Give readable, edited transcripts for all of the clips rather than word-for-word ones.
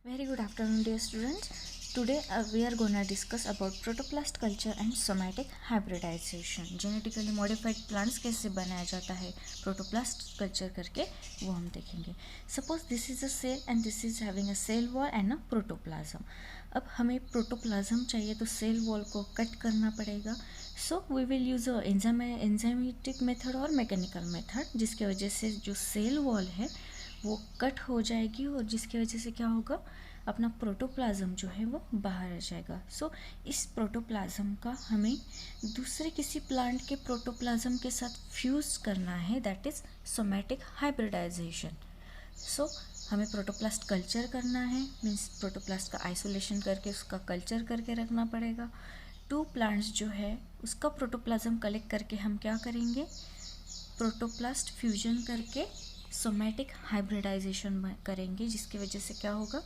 Very good afternoon, dear students. Today we are going to discuss about protoplast culture and somatic hybridization. Genetically modified plants कैसे बनाया जाता है protoplast culture करके वो हम देखेंगे. Suppose this is a cell and this is having a cell wall and a protoplasm. अब हमें प्रोटोप्लाज्म चाहिए तो सेल वॉल को कट करना पड़ेगा. So we will use enzymatic method और मैकेनिकल मेथड, जिसकी वजह से जो सेल वॉल है वो कट हो जाएगी और जिसकी वजह से क्या होगा, अपना प्रोटोप्लाज्म जो है वो बाहर आ जाएगा. सो इस प्रोटोप्लाज्म का हमें दूसरे किसी प्लांट के प्रोटोप्लाज्म के साथ फ्यूज़ करना है, दैट इज़ सोमैटिक हाइब्रिडाइजेशन. सो हमें प्रोटोप्लास्ट कल्चर करना है, मीन्स प्रोटोप्लास्ट का आइसोलेशन करके उसका कल्चर करके रखना पड़ेगा. टू प्लांट्स जो है उसका प्रोटोप्लाज्म कलेक्ट करके हम क्या करेंगे, प्रोटोप्लास्ट फ्यूजन करके सोमैटिक हाइब्रिडाइजेशन करेंगे, जिसकी वजह से क्या होगा,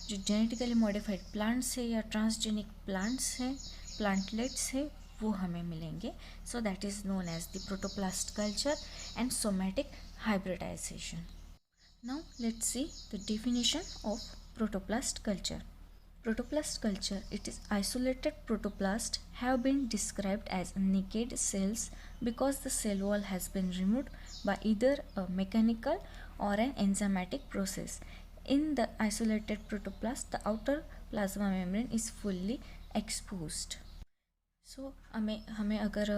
जो जेनेटिकली मॉडिफाइड प्लांट्स है या ट्रांसजेनिक प्लांट्स है, प्लांटलेट्स है, वो हमें मिलेंगे. So that is known as the protoplast culture and somatic hybridization. Now let's see the definition of protoplast culture. Protoplast culture, it is isolated protoplast have been described as naked cells because the cell wall has been removed by either a mechanical or an enzymatic process. In the isolated protoplast, the outer plasma membrane is fully exposed. So हमें अगर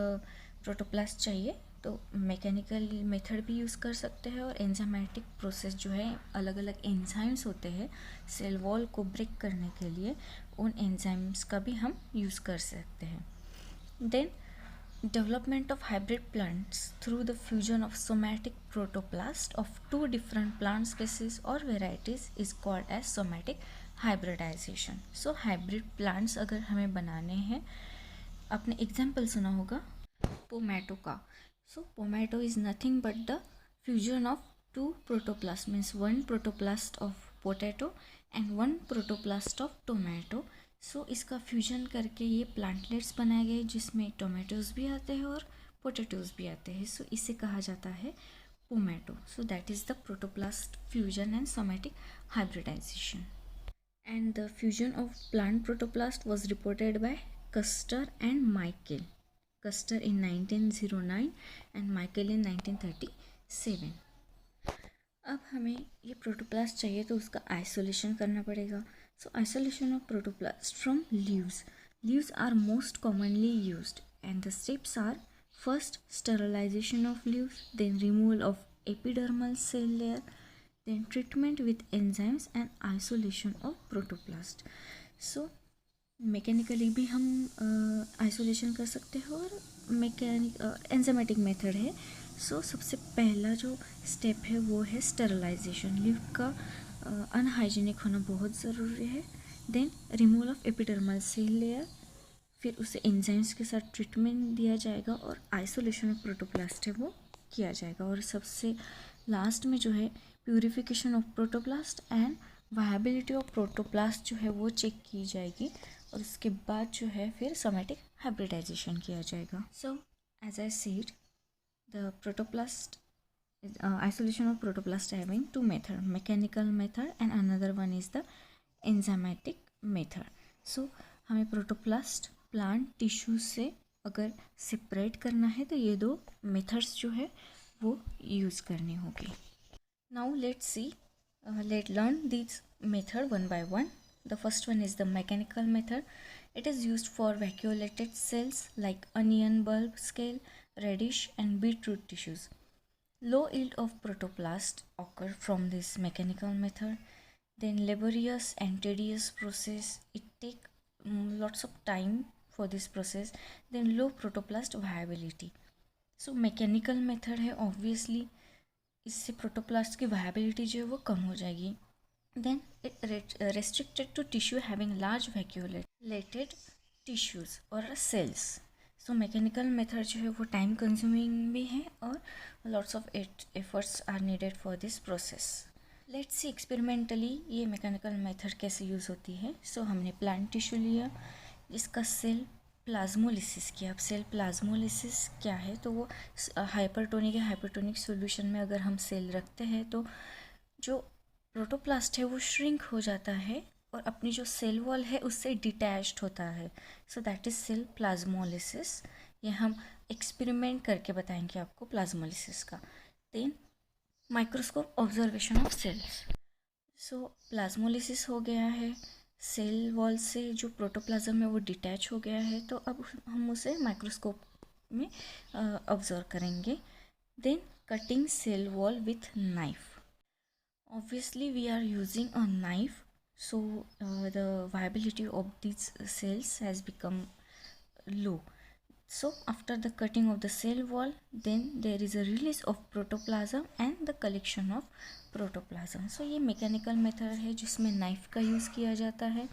protoplast चाहिए तो mechanical method भी use कर सकते हैं और enzymatic process जो है, अलग अलग एंजाइम्स होते हैं सेल वॉल को ब्रेक करने के लिए, उन एंजाइम्स का भी हम यूज़ कर सकते हैं. Then development of hybrid plants through the fusion of somatic protoplast of two different plant species और varieties is called as somatic hybridization. So hybrid plants अगर हमें बनाने हैं, आपने एग्जाम्पल सुना होगा पोमैटो का. So pomato is nothing but the fusion of two protoplast, means one protoplast of potato and one protoplast of tomato. So इसका fusion करके ये प्लांटलेट्स बनाए गए जिसमें टोमेटोज़ भी आते हैं और पोटैटोज़ भी आते हैं. सो इसे कहा जाता है pomato. So that is the protoplast fusion and somatic hybridization. And the fusion of plant protoplast was reported by Custer and Michael. Custer in 1909 and Michael in 1937. अब हमें ये प्रोटोप्लास्ट चाहिए तो उसका आइसोलेशन करना पड़ेगा. So isolation of protoplast from leaves. Leaves are most commonly used and the steps are first sterilization of leaves, then removal of epidermal cell layer, then treatment with enzymes and isolation of protoplast. So mechanically भी हम isolation कर सकते हैं और enzymatic method है. सो सबसे पहला जो स्टेप है वो है स्टेरिलाइजेशन. लीव का अनहाइजीनिक होना बहुत ज़रूरी है. Then removal of epidermal cell layer, फिर उसे एंजाइम्स के साथ ट्रीटमेंट दिया जाएगा और आइसोलेशन ऑफ प्रोटोप्लास्ट है वो किया जाएगा. और सबसे लास्ट में जो है purification of protoplast and viability of protoplast जो है वो चेक की जाएगी और उसके बाद जो है फिर सोमैटिक हाइब्रिडाइजेशन किया जाएगा. So as I said, the protoplast isolation of protoplast having two method, mechanical method and another one is the enzymatic method. So हमें प्रोटोप्लास्ट प्लांट टिश्यू से अगर सेपरेट करना है तो ये दो मेथड्स जो है वो यूज़ करनी होगी. Now let's C, let's learn these method one by one. The first one is the mechanical method. It is used for vacuolated cells like onion bulb scale, radish and beetroot tissues. Low yield of protoplast occur from this mechanical method. Then laborious and tedious process. It take lots of time for this process. Then low protoplast viability. So mechanical method है, obviously इससे protoplast की viability जो है वो कम हो जाएगी. Then it restricted to tissue having large vacuolated tissues और सेल्स. सो मैकेनिकल मेथड जो है वो टाइम कंज्यूमिंग भी है और lots of efforts are needed for this process. Let's see experimentally ये मैकेनिकल मेथड कैसे यूज़ होती है. सो हमने प्लांट टिश्यू लिया, जिसका सेल प्लाज्मोलिसिस किया. अब सेल प्लाज्मोलिसिस क्या है, तो वो हाइपरटोनिक या हाइपरटोनिक सॉल्यूशन में अगर हम सेल रखते हैं तो जो प्रोटोप्लास्ट है वो श्रिंक हो जाता है और अपनी जो सेल वॉल है उससे डिटैच्ड होता है। So that is cell plasmolysis. ये हम एक्सपेरिमेंट करके बताएंगे आपको प्लाज्मोलिसिस का। Then microscope observation of cells. So plasmolysis हो गया है, सेल वॉल से जो प्रोटोप्लाज्म है वो डिटैच हो गया है, तो अब हम उसे माइक्रोस्कोप में ऑब्जर्व करेंगे। Then cutting cell wall with knife. Obviously, we are using a knife, so the viability of these cells has become low. So, after the cutting of the cell wall, then there is a release of protoplasm and the collection of protoplasm. So, ये mechanical method है जिसमें knife का use किया जाता है,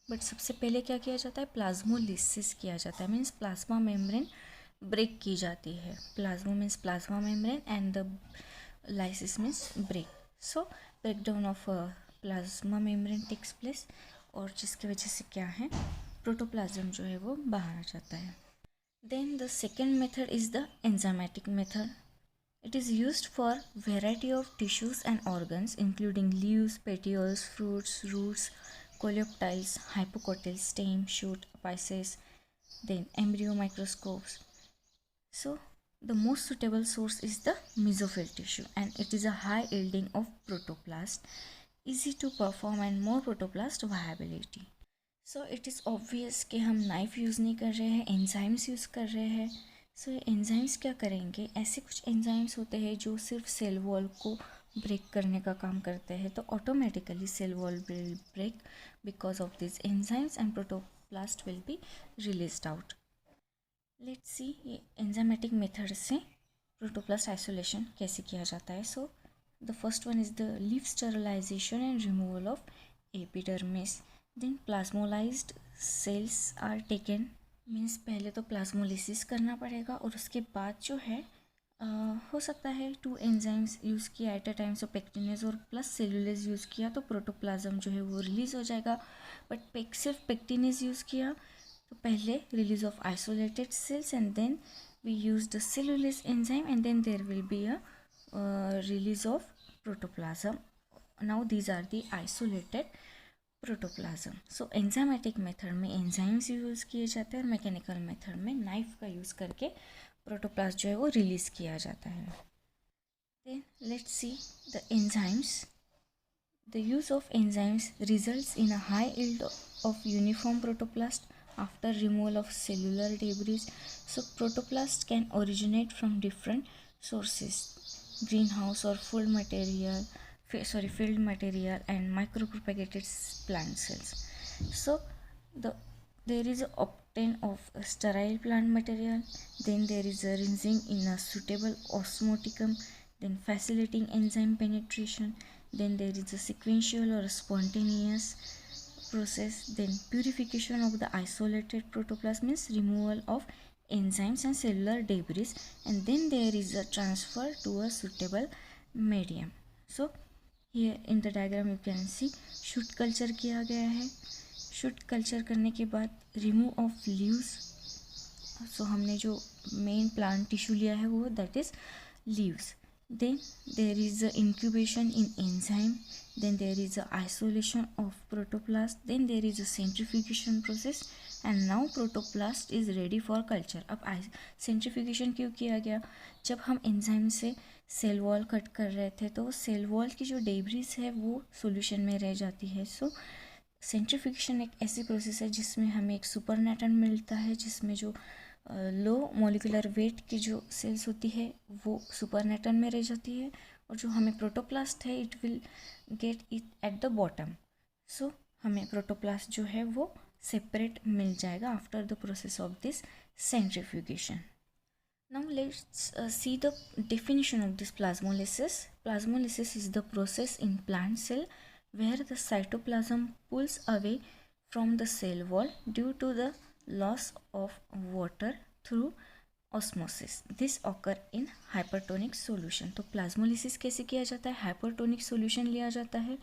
but सबसे पहले क्या किया जाता है, प्लाज्मोलिसिस किया जाता है। मीन्स प्लाज्मा मेम्ब्रेन ब्रेक की जाती है। Plasma means plasma membrane and the lysis means break. So breakdown of plasma membrane takes place और जिसकी वजह से क्या है, प्रोटोप्लाज्म जो है वो बाहर आ जाता है। Then the second method is the enzymatic method. It is used for variety of tissues and organs including leaves, petioles, fruits, roots, coleoptiles, hypocotyl, stem, shoot, apices, then embryo microscopes. So the most suitable source is the mesophyll tissue and it is a high yielding of protoplast, easy to perform and more protoplast viability. So it is obvious कि हम knife use नहीं कर रहे हैं, enzymes use कर रहे हैं। सो enzymes क्या करेंगे, ऐसे कुछ एंजाइम्स होते हैं जो सिर्फ सेल वॉल को ब्रेक करने का काम करते हैं, तो automatically cell wall will break because of this enzymes and protoplast will be released out. Let's see ये एंजाइमेटिक मेथड से प्रोटोप्लास्ट आइसोलेशन कैसे किया जाता है। So the first one is the leaf sterilization and removal of epidermis. Then plasmolysed cells are taken. Means पहले तो plasmolysis करना पड़ेगा और उसके बाद जो है हो सकता है 2 एंजाइम्स यूज़ किया at a time, so pectinase और प्लस सेलुलेज यूज़ किया तो प्रोटोप्लाज्म जो है वो रिलीज़ हो जाएगा। बट सिर्फ पेक्टिनेज यूज़ किया तो पहले release of isolated cells and then we use the cellulase enzyme and then there will be a release of protoplasm. Now these are the isolated protoplasm. So enzymatic method में enzymes use किए जाते हैं और mechanical method में knife का use करके protoplast जो है वो रिलीज़ किया जाता है. Then let's see the enzymes. The use of enzymes results in a high yield of uniform protoplast after removal of cellular debris. So protoplast can originate from different sources: greenhouse or field material and micropropagated plant cells. So there is a obtain of a sterile plant material, then there is a rinsing in a suitable osmoticum, then facilitating enzyme penetration, then there is a sequential or spontaneous process, then purification of the isolated protoplasm means removal of enzymes and cellular debris, and then there is a transfer to a suitable medium. So here in the diagram you can see shoot culture किया गया है. Shoot culture करने के बाद remove of leaves. सो हमने जो main plant tissue लिया है वो that is leaves. Then there is a incubation in enzyme, then there is a isolation of protoplast, then there is a centrifugation process and now protoplast is ready for culture. अब centrifugation क्यों किया गया, जब हम enzyme से cell wall cut कर रहे थे तो सेल वॉल की जो डेब्रिस है वो सॉल्यूशन में रह जाती है. सो सेंट्रीफ्यूगेशन एक ऐसी प्रोसेस है जिसमें हमें एक सुपरनेटन मिलता है जिसमें जो लो मोलिकुलर वेट की जो सेल्स होती है वो सुपरनेटन में रह जाती है और जो हमें प्रोटोप्लास्ट है it will get it at the bottom. So हमें प्रोटोप्लास्ट जो है वो सेपरेट मिल जाएगा after the process of this centrifugation. Now let's see the definition of this plasmolysis. Plasmolysis is the process in plant cell where the cytoplasm pulls away from the cell wall due to the loss of water through osmosis. This occur in hypertonic solution. तो plasmolysis कैसे किया जाता है, hypertonic solution लिया जाता है,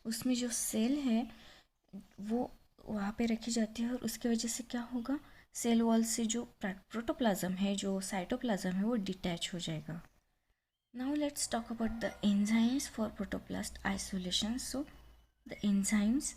उसमें जो सेल है वो वहाँ पे रखी जाती है और उसकी वजह से क्या होगा, सेल वॉल से जो प्रोटोप्लाज्म है, जो साइटोप्लाज्म है वो डिटैच हो जाएगा. Now let's talk about the enzymes for protoplast isolation. So the enzymes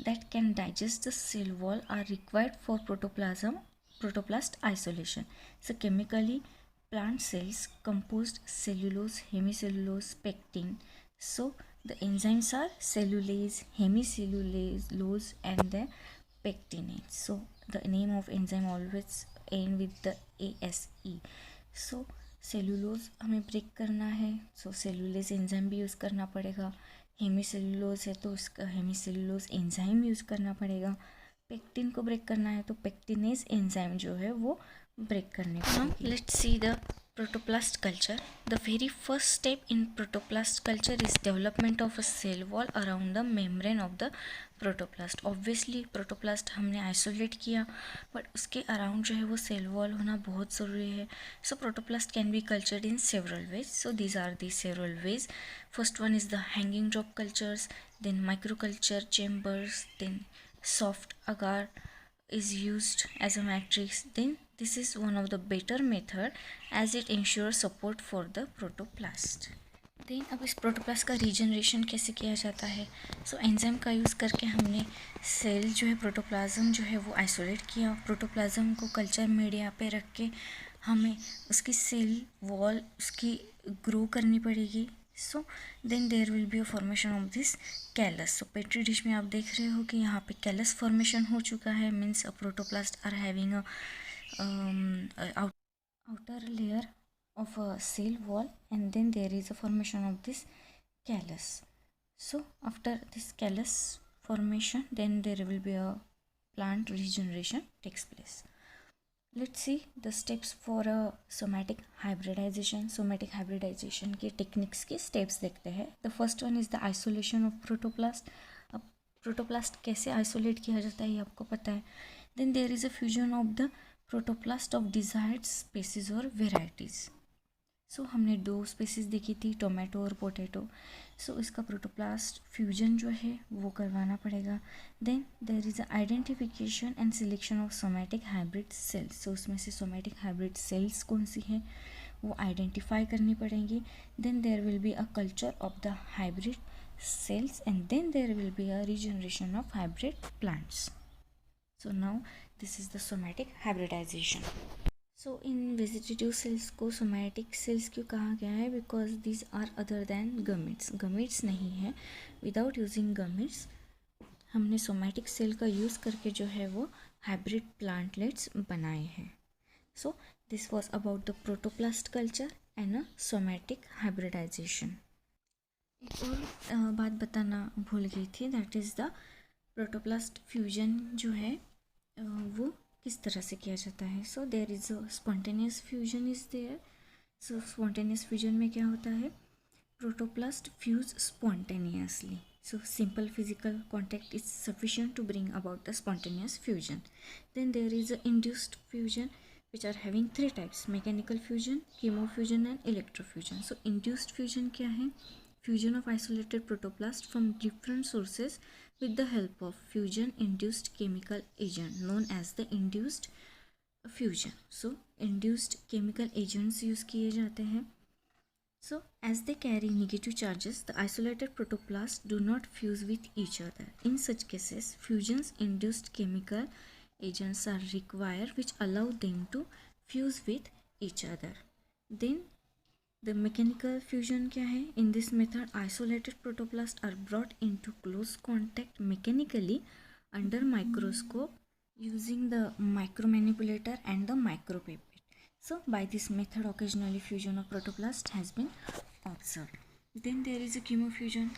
that can digest the cell wall are required for protoplast isolation. So chemically, plant cells composed cellulose, hemicellulose, pectin. So the enzymes are cellulase, hemicellulose, and the pectinate. So the name of enzyme always end with the ASE. So cellulose हमें break करना है, सो cellulase enzyme भी use करना पड़ेगा. Hemy cellulose है तो उसका Hemy cellulose enzyme use करना पड़ेगा. पेक्टिन को ब्रेक करना है तो पेक्टिनेज एंजाइम जो है वो ब्रेक करने पड़ेगी. Let's see the protoplast culture. The very first step in protoplast culture is development of a cell wall around the membrane of the protoplast. Obviously protoplast हमने isolate किया, but उसके around जो है वो cell wall होना बहुत ज़रूरी है. So protoplast can be cultured in several ways. So these are the several ways. First one is the hanging drop cultures, then microculture chambers, then soft agar is used as a matrix. Then this is one of the better method as it ensures support for the protoplast. Then अब इस protoplast का regeneration कैसे किया जाता है. So enzyme का use करके हमने सेल जो है प्रोटोप्लाज्म जो है वो आइसोलेट किया. प्रोटोप्लाज्म को कल्चर मीडिया पे रख के हमें उसकी सेल वॉल उसकी ग्रो करनी पड़ेगी. So then there will be a formation of this callus. So petri dish में आप देख रहे हो कि यहाँ पे कैलस फॉर्मेशन हो चुका है. Means a protoplast are having a outer layer of a cell wall, and then there is a formation of this callus. So after this callus formation, then there will be a plant regeneration takes place. Let's see the steps for a somatic hybridization. Somatic hybridization के techniques के steps देखते हैं. The first one is the isolation of protoplast. अब protoplast कैसे isolate किया जाता है ये आपको पता है. Then there is a fusion of the protoplast of desired species or varieties. सो हमने दो स्पीसीज देखी थी, टोमेटो और पोटैटो. सो इसका प्रोटोप्लास्ट फ्यूजन जो है वो करवाना पड़ेगा. Then there is identification and selection of somatic hybrid cells. So उसमें से सोमैटिक हाइब्रिड सेल्स कौन सी हैं वो आइडेंटिफाई करनी पड़ेंगी. Then there will be a culture of the hybrid cells and then there will be a regeneration of hybrid plants. So now this is the somatic hybridization. So in vegetative cells को somatic cells क्यों कहा गया है? Because these are other than gametes. Gametes नहीं है. Without using gametes हमने somatic cell का use करके जो है वो हाइब्रिड प्लांटलेट्स बनाए हैं. So this was about the protoplast culture and a somatic hybridization. एक और बात बताना भूल गई थी, that is the protoplast fusion जो है वो किस तरह से किया जाता है. So there is a spontaneous fusion is there. So spontaneous fusion में क्या होता है? Protoplast fuse spontaneously. So simple physical contact is sufficient to bring about the spontaneous fusion. Then there is a induced fusion which are having three types: mechanical fusion, chemofusion and electrofusion. So induced fusion क्या है? Fusion of isolated protoplast from different sources with the help of fusion induced chemical agent known as the induced fusion. So induced chemical agents use किए जाते हैं. So as they carry negative charges, the isolated protoplasts do not fuse with each other. In such cases, fusions induced chemical agents are required which allow them to fuse with each other. Then the mechanical fusion क्या है? In this method, isolated protoplasts are brought into close contact mechanically under microscope using the micromanipulator and the micropipette. So by this method, occasionally fusion of protoplast has been observed. Then there is a chemofusion.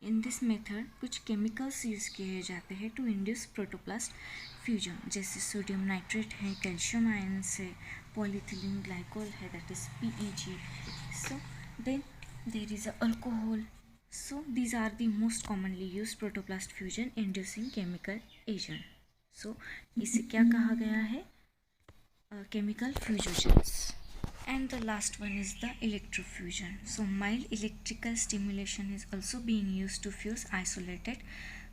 In this method, कुछ chemicals use किए जाते हैं to induce protoplast fusion, जैसे sodium nitrate है, calcium ions है, polyethylene glycol है, that is PEG. So then there is a alcohol. So these are the most commonly used protoplast fusion inducing chemical agent. So इसे क्या कहा गया है? Chemical fusions. And the last one is the electrofusion. So mild electrical stimulation is also being used to fuse isolated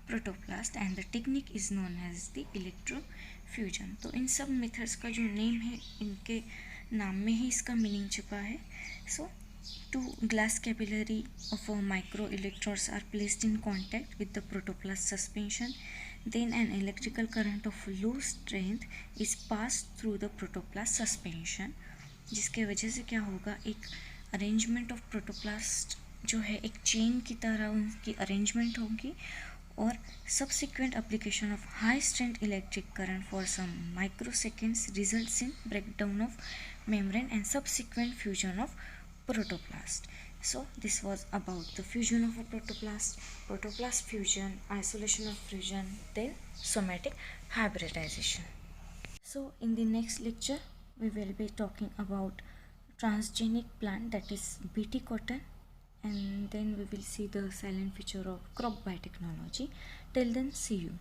protoplast and the technique is known as the electrofusion. तो इन सब methods का जो name है, इनके नाम में ही इसका meaning छुपा है. सो Two glass capillary of microelectrodes are placed in contact with the protoplast suspension. Then an electrical current of low strength is passed through the protoplast suspension, जिसके वजह से क्या होगा, एक अरेंजमेंट ऑफ प्रोटोप्लास्ट जो है एक चेन की तरह उनकी अरेंजमेंट होगी, और subsequent application of high strength electric current for some microseconds results in breakdown of membrane and subsequent fusion of protoplast. So this was about the fusion of a protoplast fusion, isolation of fusion, then somatic hybridization. So in the next lecture we will be talking about transgenic plant, that is BT cotton, and then we will see the silent feature of crop biotechnology. Till then, see you.